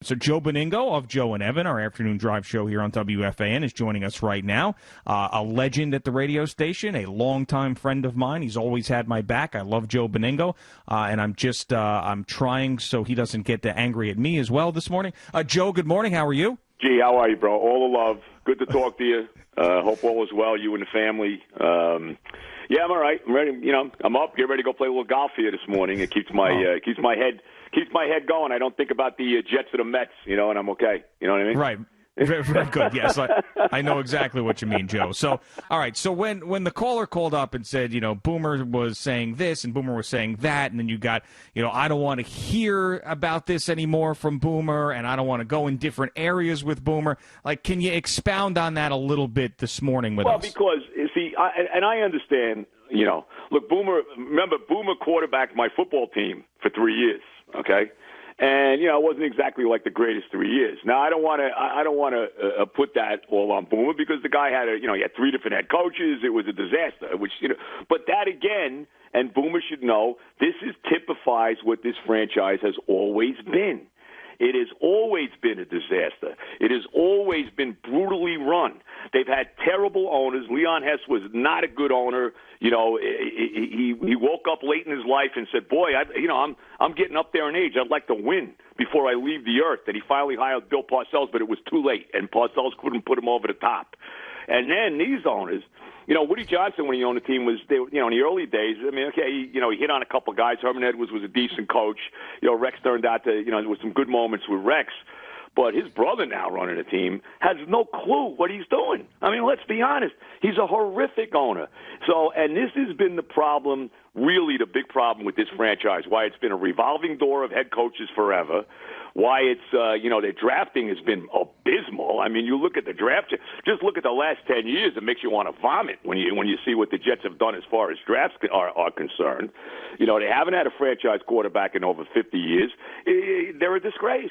So Joe Benigno of Joe and Evan, our afternoon drive show here on WFAN, is joining us right now. A legend at the radio station, a longtime friend of mine. He's always had my back. I love Joe Benigno, and I'm trying so he doesn't get angry at me as well this morning. Joe, good morning. How are you? Gee, how are you, bro? All the love. Good to talk to you. Hope all is well, you and the family. Yeah, I'm all right. I'm ready. I'm up. Get ready to go play a little golf here this morning. It keeps my head going. I don't think about the Jets or the Mets, and I'm okay. You know what I mean? Right. Very, very good. Yes, I know exactly what you mean, Joe. So, all right. So when the caller called up and said, Boomer was saying this and Boomer was saying that, and then you got, I don't want to hear about this anymore from Boomer, and I don't want to go in different areas with Boomer. Like, can you expound on that a little bit this morning with us? Well, because see, I understand. Look, Boomer quarterbacked my football team for 3 years. Okay. And it wasn't exactly like the greatest 3 years. Now I don't want to put that all on Boomer because the guy had he had 3 different head coaches. It was a disaster. But that again, and Boomer should know, this typifies what this franchise has always been. It has always been a disaster. It has always been brutally run. They've had terrible owners. Leon Hess was not a good owner. He woke up late in his life and said, "Boy, I'm getting up there in age. I'd like to win before I leave the earth." That he finally hired Bill Parcells, but it was too late, and Parcells couldn't put him over the top. And then these owners. Woody Johnson, when he owned the team, in the early days, he hit on a couple of guys. Herman Edwards was a decent coach. Rex turned out to, there was some good moments with Rex. But his brother now running the team has no clue what he's doing. Let's be honest. He's a horrific owner. So, and this has been the problem, really the big problem with this franchise, why it's been a revolving door of head coaches forever. Why it's, their drafting has been abysmal. You look at the draft, just look at the last 10 years, it makes you want to vomit when you see what the Jets have done as far as drafts are concerned. They haven't had a franchise quarterback in over 50 years. They're a disgrace.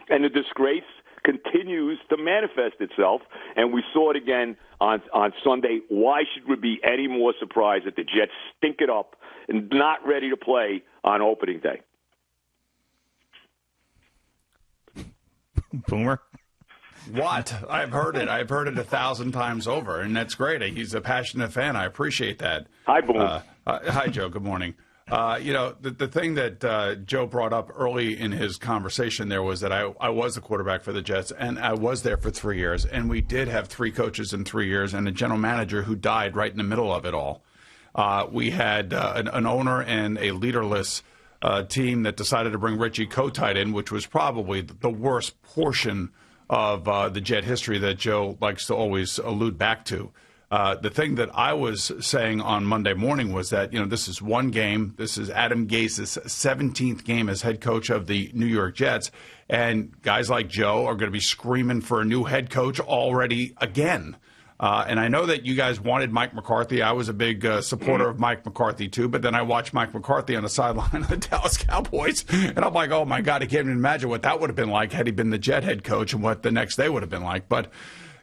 And the disgrace continues to manifest itself, and we saw it again on Sunday. Why should we be any more surprised that the Jets stink it up and not ready to play on opening day? Boomer? What? I've heard it. I've heard it 1,000 times over, and that's great. He's a passionate fan. I appreciate that. Hi, Boomer. Hi, Joe. Good morning. The thing that Joe brought up early in his conversation there was that I was the quarterback for the Jets, and I was there for 3 years, and we did have 3 coaches in 3 years and a general manager who died right in the middle of it all. We had an owner and a leaderless team that decided to bring Richie Kotite in, which was probably the worst portion of the Jet history that Joe likes to always allude back to. The thing that I was saying on Monday morning was that, this is one game. This is Adam Gase's 17th game as head coach of the New York Jets. And guys like Joe are going to be screaming for a new head coach already again. And I know that you guys wanted Mike McCarthy. I was a big supporter of Mike McCarthy, too. But then I watched Mike McCarthy on the sideline of the Dallas Cowboys. And I'm like, oh, my God, I can't even imagine what that would have been like had he been the Jet head coach and what the next day would have been like. But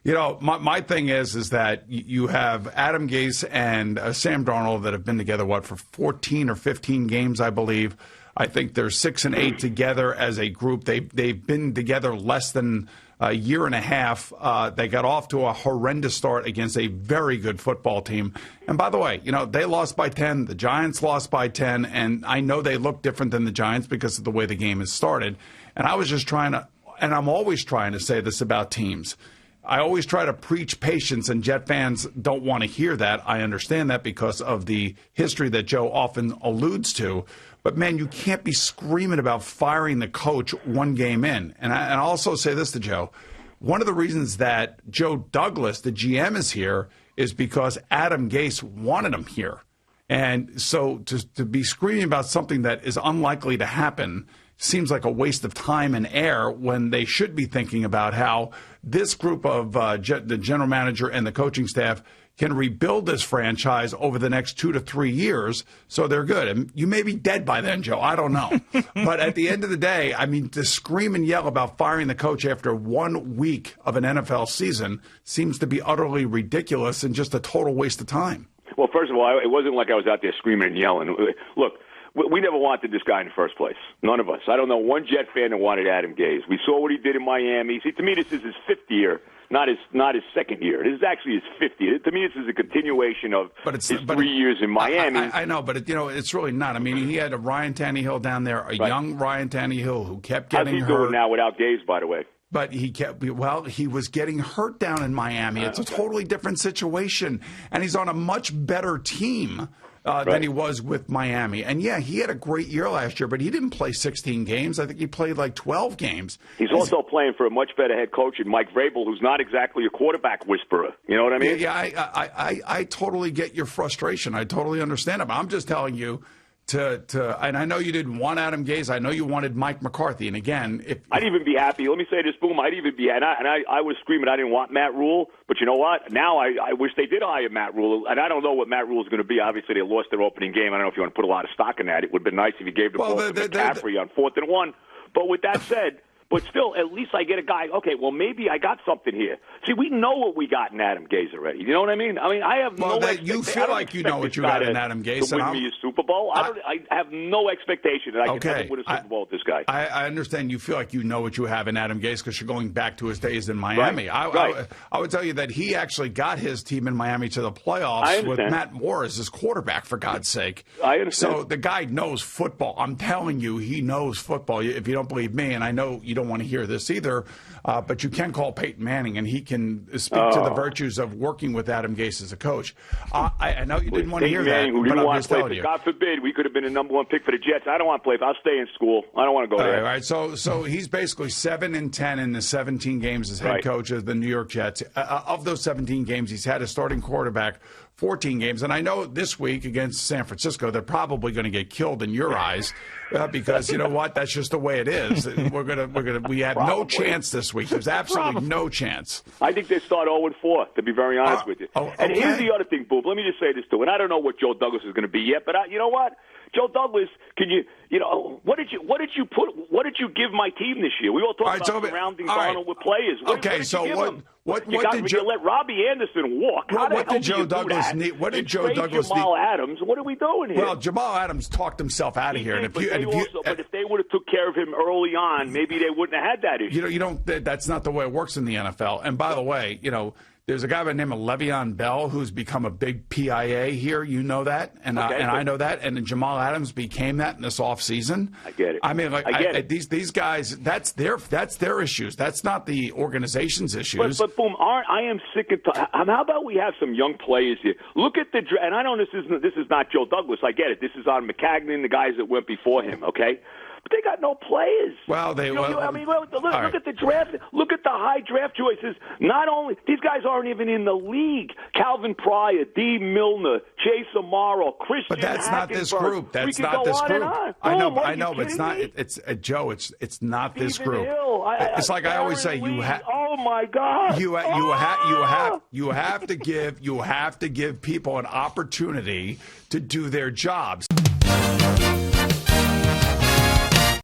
my thing is that you have Adam Gase and Sam Darnold that have been together, for 14 or 15 games, I believe. I think they're 6 and 8 together as a group. They've been together less than a year and a half. They got off to a horrendous start against a very good football team. And by the way, they lost by 10. The Giants lost by 10. And I know they look different than the Giants because of the way the game has started. And I was just trying to, and I'm always trying to say this about teams. I always try to preach patience, and Jet fans don't want to hear that. I understand that because of the history that Joe often alludes to. But, man, you can't be screaming about firing the coach one game in. And I also say this to Joe. One of the reasons that Joe Douglas, the GM, is here is because Adam Gase wanted him here. And so to be screaming about something that is unlikely to happen seems like a waste of time and air when they should be thinking about how this group of the general manager and the coaching staff can rebuild this franchise over the next 2 to 3 years so they're good. And you may be dead by then, Joe. I don't know. But at the end of the day, to scream and yell about firing the coach after 1 week of an NFL season seems to be utterly ridiculous and just a total waste of time. Well, first of all, it wasn't like I was out there screaming and yelling. Look, we never wanted this guy in the first place. None of us. I don't know one Jet fan that wanted Adam Gase. We saw what he did in Miami. See, to me, this is his fifth year, not his second year. This is actually his fifth year. To me, this is a continuation of his 3 years in Miami. I know, but it's really not. I mean, he had a Ryan Tannehill down there, a young Ryan Tannehill who kept getting hurt. How's he doing now without Gase, by the way? But he was getting hurt down in Miami. It's a totally different situation. And he's on a much better team than he was with Miami. And, yeah, he had a great year last year, but he didn't play 16 games. I think he played like 12 games. He's also playing for a much better head coach in Mike Vrabel, who's not exactly a quarterback whisperer. You know what I mean? Yeah, I totally get your frustration. I totally understand it. But I'm just telling you, and I know you didn't want Adam Gase. I know you wanted Mike McCarthy. And again, I'd even be happy. Let me say this, Boom. I'd even be, and I was screaming I didn't want Matt Rule, but you know what? Now I wish they did hire Matt Rule, and I don't know what Matt Rule is going to be. Obviously, they lost their opening game. I don't know if you want to put a lot of stock in that. It would have been nice if you gave the ball to McCaffrey on 4th and 1. But with that said. But still, at least I get a guy, okay, well, maybe I got something here. See, we know what we got in Adam Gase already. You know what I mean? I have no expectation. You feel like you know what you got in Adam Gase. To win me a Super Bowl? I have no expectation that I can ever win a Super Bowl with this guy. I understand you feel like you know what you have in Adam Gase because you're going back to his days in Miami. Right. I would tell you that he actually got his team in Miami to the playoffs with Matt Moore as his quarterback, for God's sake. I understand. So the guy knows football. I'm telling you, he knows football. If you don't believe me, and I know you don't want to hear this either, but you can call Peyton Manning, and he can speak to the virtues of working with Adam Gase as a coach. I know you didn't want to hear that, but I'm just telling you. God forbid, we could have been the number 1 pick for the Jets. I don't want to play. I'll stay in school. I don't want to go there. All right. So he's basically 7-10 in the 17 games as head coach of the New York Jets. Of those 17 games, he's had a starting quarterback 14 games. And I know this week against San Francisco, they're probably going to get killed in your eyes because you know what? That's just the way it is. We have no chance this week. There's absolutely no chance. I think they start 0-4, to be very honest with you. And here's the other thing, Boop. Let me just say this too. And I don't know what Joe Douglas is going to be yet, but you know what? Joe Douglas, what did you give my team this year? We all talk about surrounding Donald with players. What did you let Robbie Anderson walk? What did Joe Douglas need? What did Joe Douglas need? Jamal Adams. What are we doing here? Well, Jamal Adams talked himself out of here. But if they would have took care of him early on, maybe they wouldn't have had that issue. That's not the way it works in the NFL. And by the way, there's a guy by the name of Le'Veon Bell who's become a big PIA here. You know that, and I know that. And Jamal Adams became that in this offseason. I get it. I mean, these guys, that's their issues. That's not the organization's issues. But Boom, I am sick and tired. How about we have some young players here? Look at the and I know this is not Joe Douglas. I get it. This is on McCagnon, the guys that went before him. Okay. But they got no players. Well, look at the draft. Look at the high draft choices. Not only these guys aren't even in the league. Calvin Pryor, D. Milner, Chase Amaro, Christian. But that's not this group. That's not this group. I know, but it's not. It's Joe. It's not this group. It's like I always say. Oh my God. You have to give people an opportunity to do their jobs.